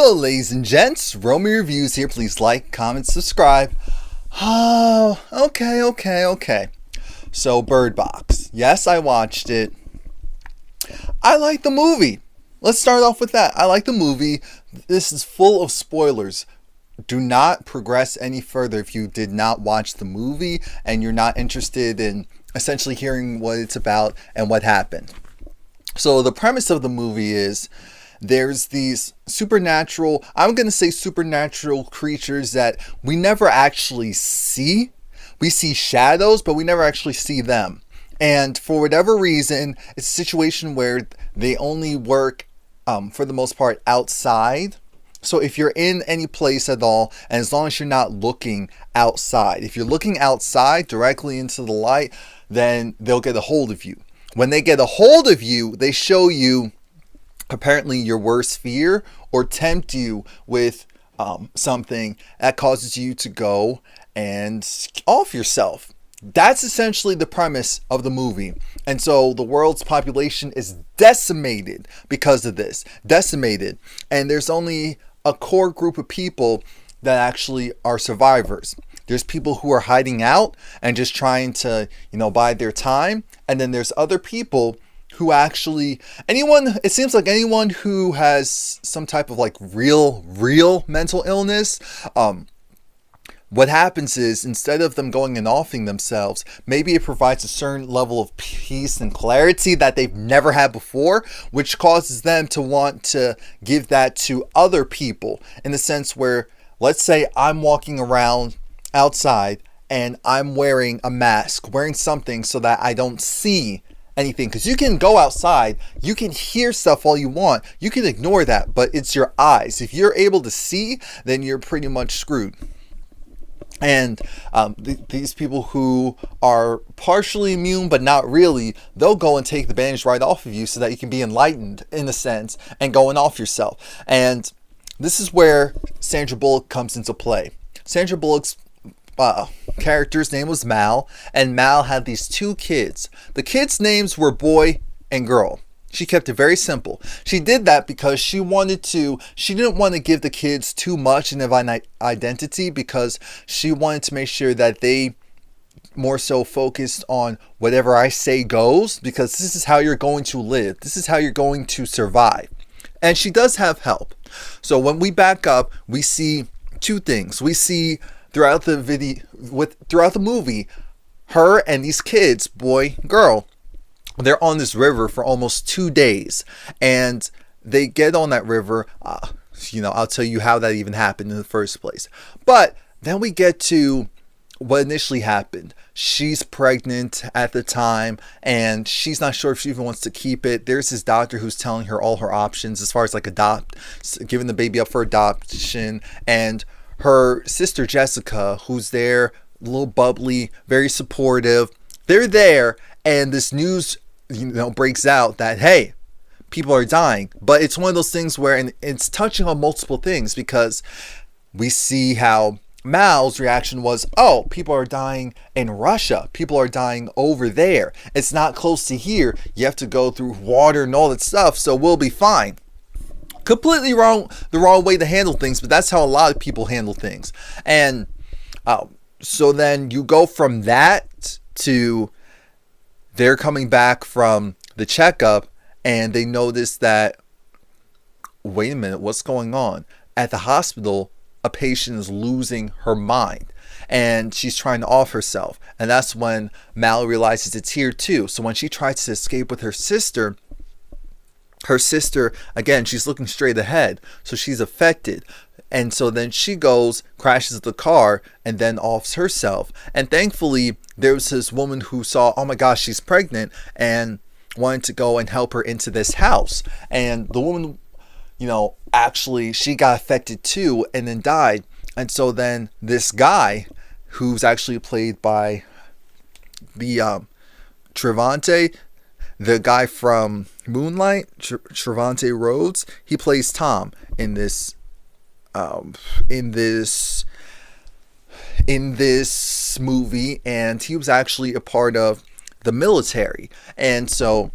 Hello ladies and gents, Romie Reviews here. Please like, comment, subscribe. Oh, okay. So Bird Box. Yes, I watched it. I like the movie. Let's start off with that. I like the movie. This is full of spoilers. Do not progress any further if you did not watch the movie and you're not interested in essentially hearing what it's about and what happened. So the premise of the movie is there's these supernatural, I'm going to say supernatural creatures that we never actually see. We see shadows, but we never actually see them. And for whatever reason, it's a situation where they only work, for the most part, outside. So if you're in any place at all, and as long as you're not looking outside, if you're looking outside directly into the light, then they'll get a hold of you. When they get a hold of you, they show you apparently your worst fear or tempt you with something that causes you to go and off yourself. That's essentially the premise of the movie. And so the world's population is decimated because of this. Decimated. And there's only a core group of people that actually are survivors. There's people who are hiding out and just trying to, bide their time. And then there's other people who actually, it seems like anyone who has some type of like real mental illness, what happens is instead of them going and offing themselves, maybe it provides a certain level of peace and clarity that they've never had before, which causes them to want to give that to other people in the sense where, let's say I'm walking around outside and I'm wearing a mask, wearing something so that I don't see anything, because you can go outside, you can hear stuff all you want, you can ignore that, but it's your eyes. If you're able to see, then you're pretty much screwed. And these people who are partially immune but not really, they'll go and take the bandage right off of you so that you can be enlightened in a sense and going off yourself. And this is where Sandra Bullock comes into play. Sandra Bullock's character's name was Mal, and Mal had these two kids. The kids' names were boy and girl. She kept it very simple. She did that because she didn't want to give the kids too much of an identity, because she wanted to make sure that they more so focused on whatever I say goes, because this is how you're going to live. This is how you're going to survive. And she does have help. So when we back up, we see two things. We see throughout the movie, her and these kids, boy, girl, they're on this river for almost 2 days, and they get on that river. I'll tell you how that even happened in the first place. But then we get to what initially happened. She's pregnant at the time, and she's not sure if she even wants to keep it. There's this doctor who's telling her all her options as far as like giving the baby up for adoption, and her sister Jessica, who's there, a little bubbly, very supportive. They're there, and this news, breaks out that, hey, people are dying. But it's one of those things where, and it's touching on multiple things, because we see how Mal's reaction was, oh, people are dying in Russia. People are dying over there. It's not close to here. You have to go through water and all that stuff, so we'll be fine. Completely wrong, the wrong way to handle things, but that's how a lot of people handle things. And so then you go from that to they're coming back from the checkup, and they notice that, wait a minute, what's going on? At the hospital, a patient is losing her mind, and she's trying to off herself. And that's when Mal realizes it's here too. So when she tries to escape with her sister, again, she's looking straight ahead, so she's affected. And so then she goes, crashes the car, and then offs herself. And thankfully, there was this woman who saw, oh my gosh, she's pregnant, and wanted to go and help her into this house. And the woman, actually, she got affected too, and then died. And so then this guy, who's actually played by the Trevante, the guy from Moonlight, Trevante Rhodes, he plays Tom in this movie, and he was actually a part of the military. And so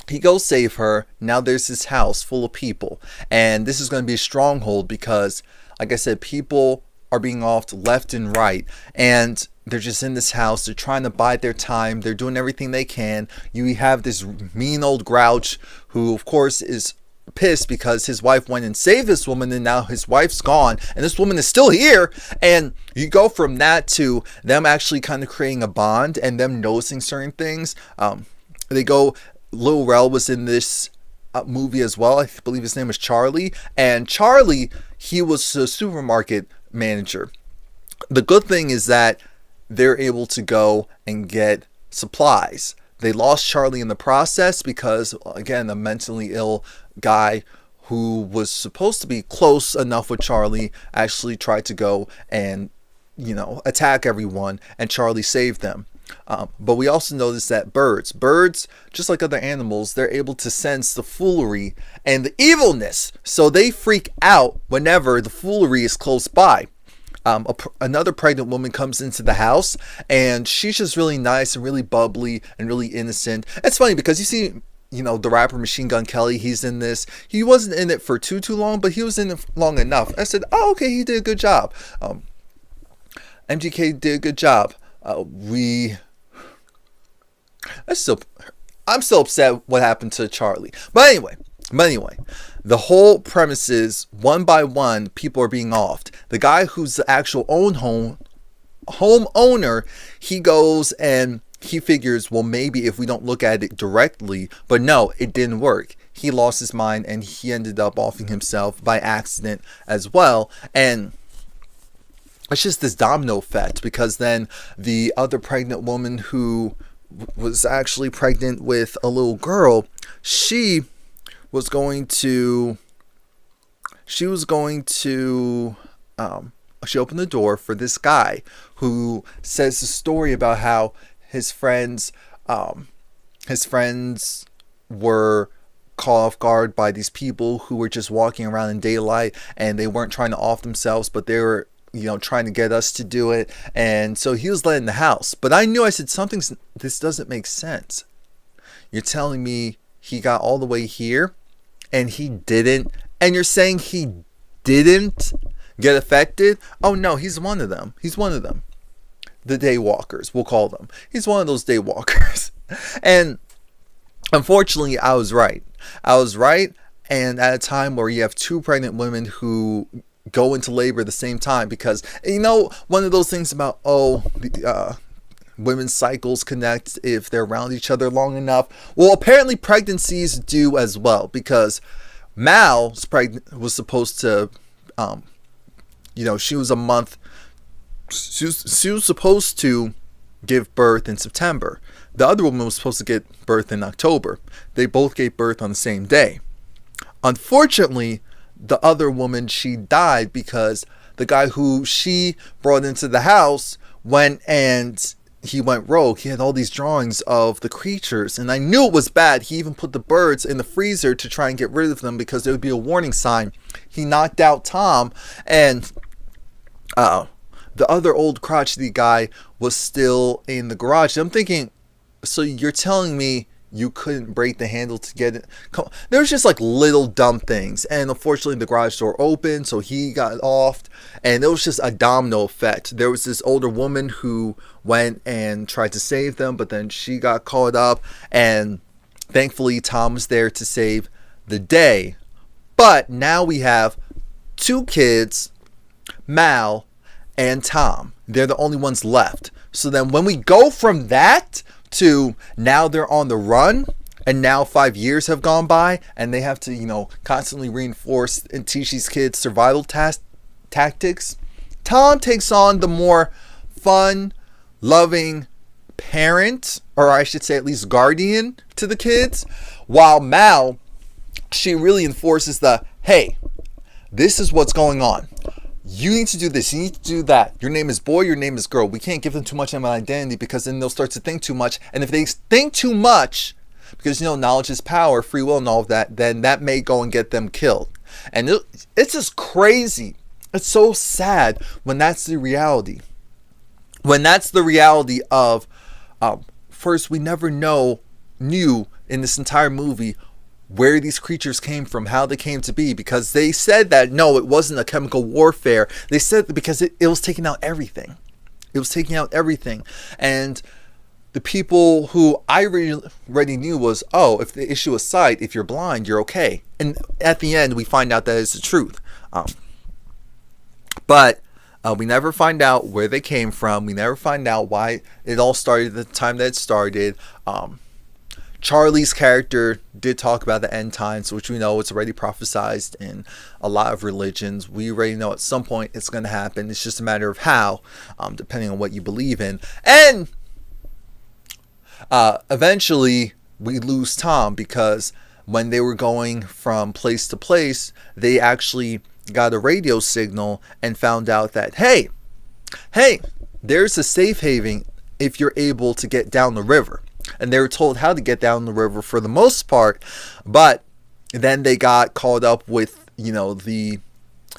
He goes save her. Now there's this house full of people. And this is going to be a stronghold because, like I said, people are being offed left and right. And they're just in this house. They're trying to bide their time. They're doing everything they can. You have this mean old grouch who, of course, is pissed because his wife went and saved this woman, and now his wife's gone and this woman is still here. And you go from that to them actually kind of creating a bond and them noticing certain things. They go, Lil Rel was in this movie as well. I believe his name was Charlie. And Charlie, he was a supermarket manager. The good thing is that they're able to go and get supplies. They lost Charlie in the process because, again, a mentally ill guy who was supposed to be close enough with Charlie actually tried to go and, attack everyone, and Charlie saved them. But we also noticed that birds, just like other animals, they're able to sense the foolery and the evilness. So they freak out whenever the foolery is close by. Another pregnant woman comes into the house, and she's just really nice and really bubbly and really innocent. It's funny because you see, the rapper Machine Gun Kelly, he's in this. He wasn't in it for too long, but he was in it long enough. I said, oh, okay, he did a good job. MGK did a good job. I'm still upset what happened to Charlie. But anyway, the whole premise is one by one, people are being offed. The guy who's the actual homeowner, he goes and he figures, well, maybe if we don't look at it directly, but no, it didn't work. He lost his mind and he ended up offing himself by accident as well. And it's just this domino effect, because then the other pregnant woman who was actually pregnant with a little girl, she opened the door for this guy who says the story about how his friends were caught off guard by these people who were just walking around in daylight, and they weren't trying to off themselves, but they were trying to get us to do it. And so he was let in the house. But I said, this doesn't make sense. You're telling me he got all the way here and he didn't, and you're saying he didn't get affected? Oh no, he's one of them. The daywalkers, we'll call them. He's one of those daywalkers. And unfortunately, I was right. And at a time where you have two pregnant women who go into labor at the same time, because one of those things about women's cycles connect if they're around each other long enough. Well, apparently pregnancies do as well, because Mal's was supposed to she was a month. She was supposed to give birth in September. The other woman was supposed to give birth in October. They both gave birth on the same day. Unfortunately, the other woman, she died because the guy who she brought into the house went rogue. He had all these drawings of the creatures, and I knew it was bad. He even put the birds in the freezer to try and get rid of them because there would be a warning sign. He knocked out Tom, and the other old crotchety guy was still in the garage. I'm thinking, so you're telling me you couldn't break the handle to get it? There was just like little dumb things. And unfortunately, the garage door opened, so he got offed. And it was just a domino effect. There was this older woman who went and tried to save them, but then she got caught up. And thankfully, Tom was there to save the day. But now we have two kids, Mal and Tom. They're the only ones left. So then when we go from that to now they're on the run, and now 5 years have gone by, and they have to constantly reinforce and teach these kids survival tactics, Tom takes on the more fun, loving parent, or I should say at least guardian to the kids, while Mal, she really enforces hey, this is what's going on. You need to do this. You need to do that. Your name is boy. Your name is girl. We can't give them too much of an identity, because then they'll start to think too much. And if they think too much, because knowledge is power, free will, and all of that, then that may go and get them killed. And it's just crazy. It's so sad when that's the reality. When that's the reality of, first, we never knew in this entire movie where these creatures came from, how they came to be, because they said that no, it wasn't a chemical warfare. They said that because it was taking out everything. It was taking out everything. And the people who I already knew was, oh, if the issue is sight, if you're blind, you're okay. And at the end, we find out that it's the truth. But we never find out where they came from. We never find out why it all started at the time that it started. Charlie's character did talk about the end times, which we know it's already prophesized in a lot of religions. We already know at some point it's going to happen. It's just a matter of how, depending on what you believe in. And eventually we lose Tom, because when they were going from place to place, they actually got a radio signal and found out that, hey, there's a safe haven if you're able to get down the river. And they were told how to get down the river for the most part, but then they got caught up with, the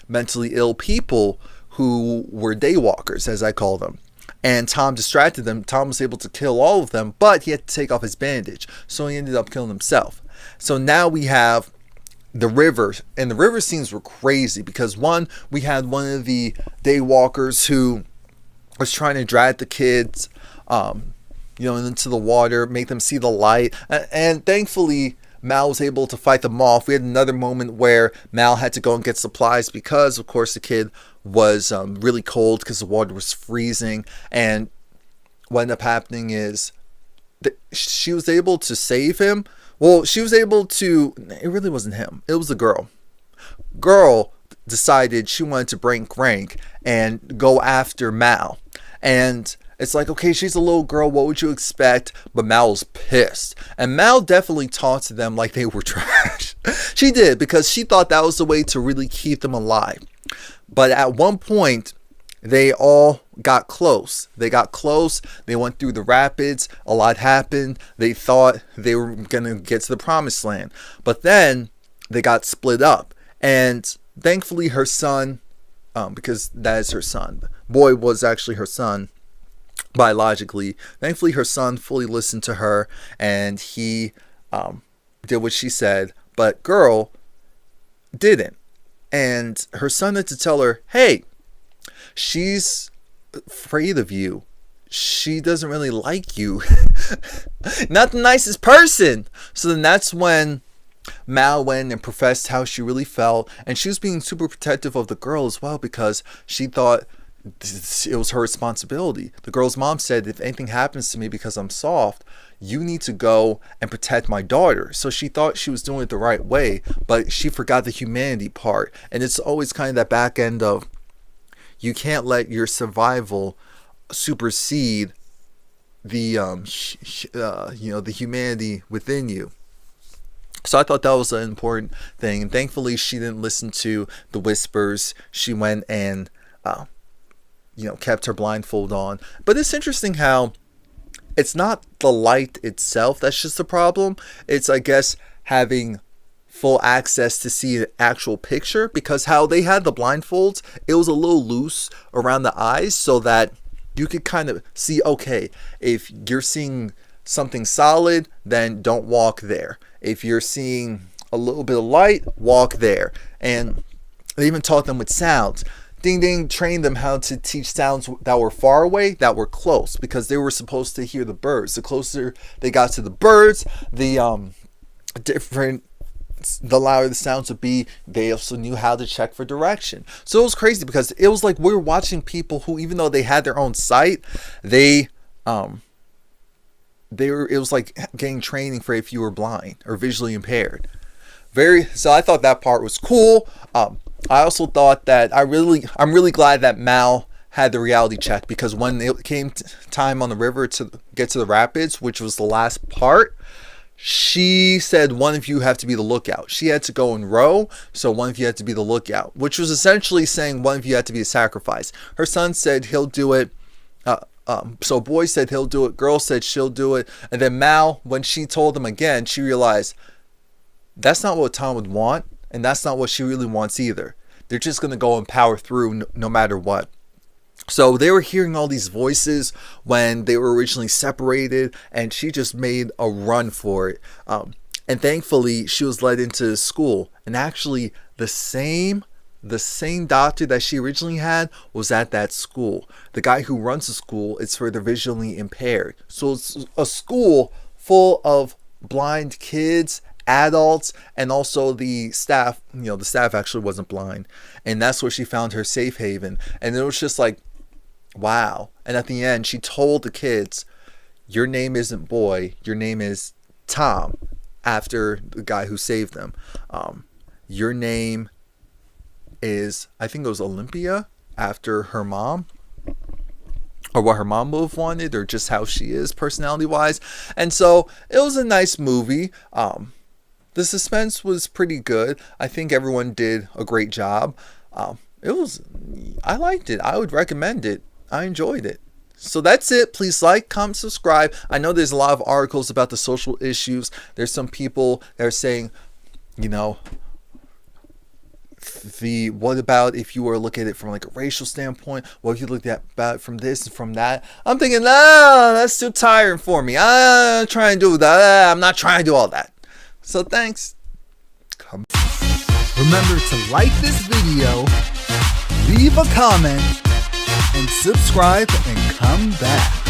mentally ill people who were daywalkers, as I call them. And Tom distracted them. Tom was able to kill all of them, but he had to take off his bandage, so he ended up killing himself. So now we have the river, and the river scenes were crazy because we had one of the daywalkers who was trying to drag the kids into the water, make them see the light. And thankfully, Mal was able to fight them off. We had another moment where Mal had to go and get supplies because, of course, the kid was really cold because the water was freezing. And what ended up happening is that she was able to save him. Well, she was able to... It really wasn't him. It was the girl. Girl decided she wanted to break rank and go after Mal. And it's like, okay, she's a little girl. What would you expect? But Mal was pissed. And Mal definitely talked to them like they were trash. She did, because she thought that was the way to really keep them alive. But at one point, they all got close. They went through the rapids. A lot happened. They thought they were going to get to the promised land. But then they got split up. And thankfully her son, because that is her son. Boy was actually her son. Biologically, thankfully her son fully listened to her and he did what she said, but girl didn't. And her son had to tell her, hey, she's afraid of you. She doesn't really like you. Not the nicest person. So then that's when Mal went and professed how she really felt, and she was being super protective of the girl as well, because she thought it was her responsibility. The girl's mom said, if anything happens to me because I'm soft, you need to go and protect my daughter. So she thought she was doing it the right way, but she forgot the humanity part. And it's always kind of that back end of, you can't let your survival supersede the the humanity within you. So I thought that was an important thing, and thankfully she didn't listen to the whispers. She went and kept her blindfold on. But it's interesting how it's not the light itself that's just the problem. It's, I guess, having full access to see the actual picture, because how they had the blindfolds, it was a little loose around the eyes so that you could kind of see, okay, if you're seeing something solid, then don't walk there. If you're seeing a little bit of light, walk there. And they even taught them with sounds. Ding Ding trained them how to teach sounds that were far away, that were close, because they were supposed to hear the birds. The closer they got to the birds, the louder the sounds would be. They also knew how to check for direction. So it was crazy, because it was like we were watching people who, even though they had their own sight, it was like getting training for if you were blind or visually impaired. So I thought that part was cool. I also thought that I'm really glad that Mal had the reality check, because when it came time on the river to get to the rapids, which was the last part, she said one of you have to be the lookout. She had to go and row, so one of you had to be the lookout, which was essentially saying one of you had to be a sacrifice. Her son said he'll do it. So boy said he'll do it. Girl said she'll do it. And then Mal, when she told them again, she realized that's not what Tom would want. And that's not what she really wants either. They're just going to go and power through no matter what. So they were hearing all these voices when they were originally separated, and she just made a run for it. And thankfully, she was led into school, and actually the same doctor that she originally had was at that school. The guy who runs the school is for the visually impaired. So it's a school full of blind kids, adults, and also the staff. The staff actually wasn't blind. And that's where she found her safe haven. And it was just like, wow. And at the end, she told the kids, your name isn't Boy, your name is Tom, after the guy who saved them. Your name is, I think it was Olympia, after her mom, or what her mom would have wanted, or just how she is personality wise. And so it was a nice movie. The suspense was pretty good. I think everyone did a great job. I liked it. I would recommend it. I enjoyed it. So that's it. Please like, comment, subscribe. I know there's a lot of articles about the social issues. There's some people that are saying, what about if you were looking at it from like a racial standpoint? What if you looked at it from this and from that? I'm thinking, that's too tiring for me. I'm trying to do that. I'm not trying to do all that. So thanks. Remember to like this video, leave a comment, and subscribe and come back.